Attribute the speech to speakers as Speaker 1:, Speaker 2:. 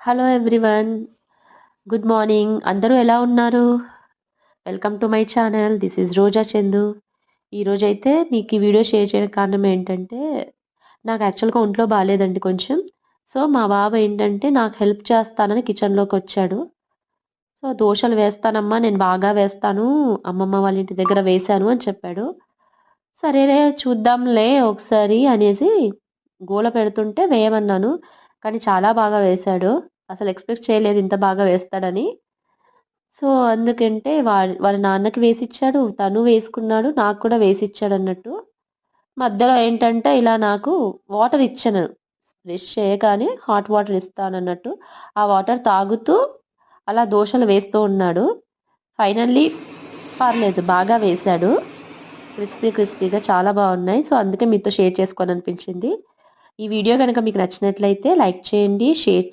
Speaker 1: Hello everyone. Good morning. అందరూ ఎలా ఉన్నారు? Welcome to my channel. This is Roja Chandu. ఈరోజైతే మీకు ఈ వీడియో షేర్ చేయడానికి కారణం ఏంటంటే, నాకు యాక్చువల్‌గా ఒంట్లో బాలేదండి కొంచెం. సో, మా బావ ఏంటంటే నాకు హెల్ప్ చేస్తానని కిచెన్‌లోకొచ్చాడు. సో, దోసలు వేస్తానమ్మా, నేను బాగా వేస్తాను. అమ్మమ్మ వాళ్ళ ఇంటి దగ్గర వేశాను అని చెప్పాడు. సరేలే చూద్దాంలే ఒకసారి అనేసి గోల పెడుతుంటే వేయమన్నాను. కానీ చాలా బాగా వేశాడు. అసలు ఎక్స్‌పెక్ట్ చేయలేదు ఇంత బాగా వేస్తాడని. సో, అందుకంటే వాళ్ళ నాన్నకి వేసిచ్చాడు. తను వేసుకున్నాడు. నాకు కూడా వేసిచ్చాడన్నట్టు. మధ్యలో ఏంటంటే ఇలా నాకు వాటర్ ఇచ్చాను. బ్రష్ చేయగానే హాట్ వాటర్ ఇస్తానన్నట్టు. ఆ వాటర్ తాగుతూ అలా దోసలు వేస్తూ ఉన్నాడు. ఫైనల్లీ పర్లేదు బాగా వేశాడు. క్రిస్పీగా చాలా బాగున్నాయి. సో, అందుకే మీతో షేర్ చేసుకోవాలనిపించింది. ఈ వీడియో గనక మీకు నచ్చినట్లయితే లైక్ చేయండి, షేర్ చేయండి.